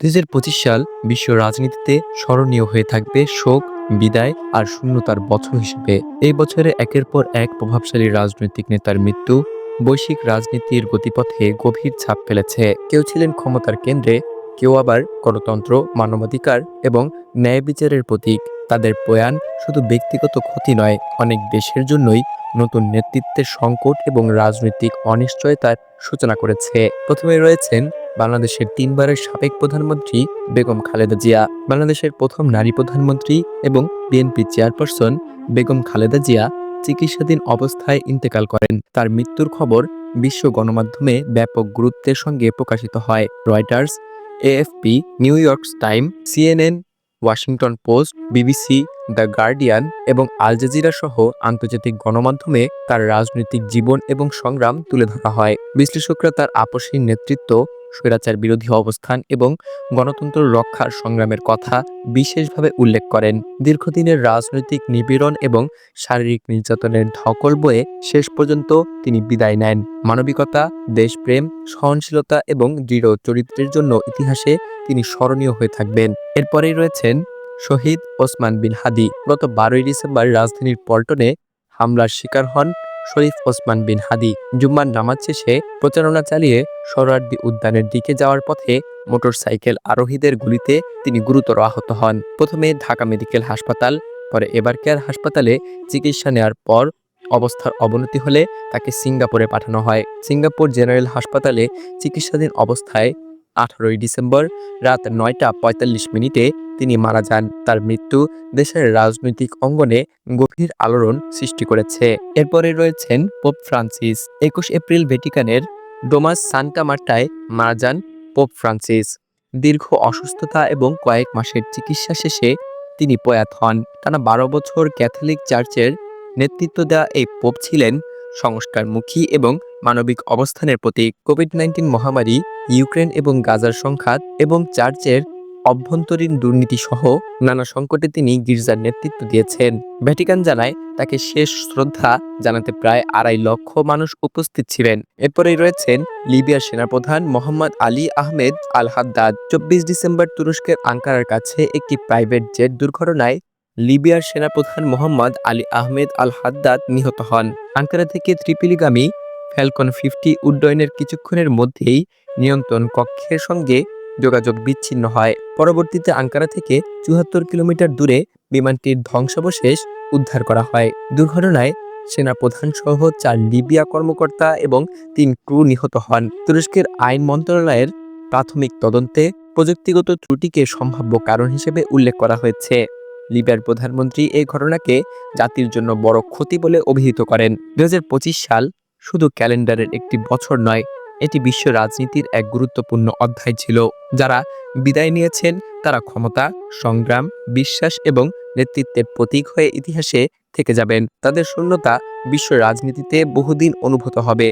২০২৫ সাল বিশ্ব রাজনীতিতে স্মরণীয় হয়ে থাকবে শোক, বিদায় আর শূন্যতার বছর হিসেবে। এই বছরে একের পর এক প্রভাবশালী রাজনৈতিক নেতার মৃত্যু বৈশ্বিক রাজনীতির গতিপথে গভীর ছাপ ফেলেছে। কেউ ছিলেন ক্ষমতার কেন্দ্রে, কেউ আবার গণতন্ত্র, মানবাধিকার এবং ন্যায় বিচারের প্রতীক। তাদের প্রয়াণ শুধু ব্যক্তিগত ক্ষতি নয়, অনেক দেশের জন্যই নতুন নেতৃত্বের সংকট এবং রাজনৈতিক অনিশ্চয়তার সূচনা করেছে। প্রথমে রয়েছেন বাংলাদেশের তিনবারের সাবেক প্রধানমন্ত্রী বেগম খালেদা জিয়া। বাংলাদেশের প্রথম নারী প্রধানমন্ত্রী এবং বিএনপি চেয়ারপারসন বেগম খালেদা জিয়া চিকিৎসাধীন অবস্থায় ইন্তেকাল করেন। তার মৃত্যুর খবর বিশ্ব গণমাধ্যমে ব্যাপক গুরুত্বের সঙ্গে প্রকাশিত হয়। Reuters, AFP, new York time, CNN, Washington post, BBC, the guardian এবং আল জাজিরা সহ আন্তর্জাতিক গণমাধ্যমে তার রাজনৈতিক জীবন এবং সংগ্রাম তুলে ধরা হয়। বিশ্লেষকরা তার আপসহীন নেতৃত্ব, স্বৈরাচার বিরোধী অবস্থান এবং গণতন্ত্র রক্ষার সংগ্রামের কথা বিশেষভাবে উল্লেখ করেন। দীর্ঘদিনের রাজনৈতিক নিপীড়ন এবং শারীরিক নির্যাতনের ধকল বয়ে শেষ পর্যন্ত তিনি বিদায় নেন। মানবিকতা, দেশপ্রেম, সহনশীলতা এবং দৃঢ় চরিত্রের জন্য ইতিহাসে তিনি স্মরণীয় হয়ে থাকবেন। এরপরেই রয়েছেন শহীদ ওসমান বিন হাদি। গত 12ই ডিসেম্বর রাজধানীর পল্টনে হামলার শিকার হন শরীফ ওসমান বিন হাদি। জুম্মার নামাজ শেষে প্রচারণা চালিয়ে সোহরাওয়ার্দী উদ্যানের দিকে যাওয়ার পথে মোটরসাইকেল আরোহীদের গুলিতে তিনি গুরুতর আহত হন। প্রথমে ঢাকা মেডিকেল হাসপাতাল, পরে এবারকেয়ার হাসপাতালে চিকিৎসা নেওয়ার পর অবস্থার অবনতি হলে তাকে সিঙ্গাপুরে পাঠানো হয়। সিঙ্গাপুর জেনারেল হাসপাতালে চিকিৎসাধীন অবস্থায় 18ই ডিসেম্বর রাত 9টা 45 মিনিটে তিনি মারা যান। তার মৃত্যু দেশের রাজনৈতিক অঙ্গনে গভীর আলোড়ন সৃষ্টি করেছে। এরপরে রয়েছেন পোপ ফ্রান্সিস। 21 এপ্রিল ভ্যাটিকানের ডোমাস সান্টা মার্টায় মারা যান পোপ ফ্রান্সিস। দীর্ঘ অসুস্থতা এবং কয়েক মাসের চিকিৎসা শেষে তিনি প্রয়াত হন। টানা 12 বছর ক্যাথলিক চার্চের নেতৃত্ব দেওয়া এই পোপ ছিলেন সংস্কারমুখী এবং মানবিক অবস্থানের প্রতীক। কোভিড-19 মহামারী, ইউক্রেন এবং গাজার সংঘাত এবং চার্চের অভ্যন্তরীণ দুর্নীতি সহ নানা সংকটে তিনি গির্জার নেতৃত্ব দিয়েছেন। ভ্যাটিকান জানায় তাকে শেষ শ্রদ্ধা জানাতে প্রায় 2.5 লক্ষ মানুষ উপস্থিত ছিলেন। এরপরেই রয়েছেন লিবিয়ার সেনাপ্রধান মোহাম্মদ আলী আহমেদ আল হাদ্দাদ। 24 ডিসেম্বর তুরস্কের আঙ্কারার কাছে একটি প্রাইভেট জেট দুর্ঘটনায় লিবিয়ার সেনাপ্রধান মোহাম্মদ আলী আহমেদ আল হাদ্দাদ নিহত হন। আঙ্কারা থেকে ত্রিপলিগামী ফ্যালকন 50 উড্ডয়নের কিছুক্ষণের মধ্যেই নিয়ন্ত্রণ কক্ষের সঙ্গে যোগাযোগ বিচ্ছিন্ন হয়। পরবর্তীতে আঙ্কারা থেকে 74 কিলোমিটার দূরে বিমানটির ধ্বংসাবশেষ উদ্ধার করা হয়। দুর্ঘটনায় সেনাপ্রধান সহ 4 লিবিয়া কর্মকর্তা এবং 3 ক্রু নিহত হন। তুরস্কের আইন মন্ত্রণালয়ের প্রাথমিক তদন্তে প্রযুক্তিগত ত্রুটিকে সম্ভাব্য কারণ হিসেবে উল্লেখ করা হয়েছে। লিবিয়ার প্রধানমন্ত্রী এই ঘটনাকে জাতির জন্য বড় ক্ষতি বলে অভিহিত করেন। 2025 সাল শুধু ক্যালেন্ডারের একটি বছর নয়, এটি বিশ্ব রাজনীতির এক গুরুত্বপূর্ণ অধ্যায় ছিল। যারা বিদায় নিয়েছেন তারা ক্ষমতা, সংগ্রাম, বিশ্বাস এবং নেতৃত্বের প্রতীক হয়ে ইতিহাসে থেকে যাবেন। তাদের শূন্যতা বিশ্ব রাজনীতিতে বহুদিন অনুভূত হবে।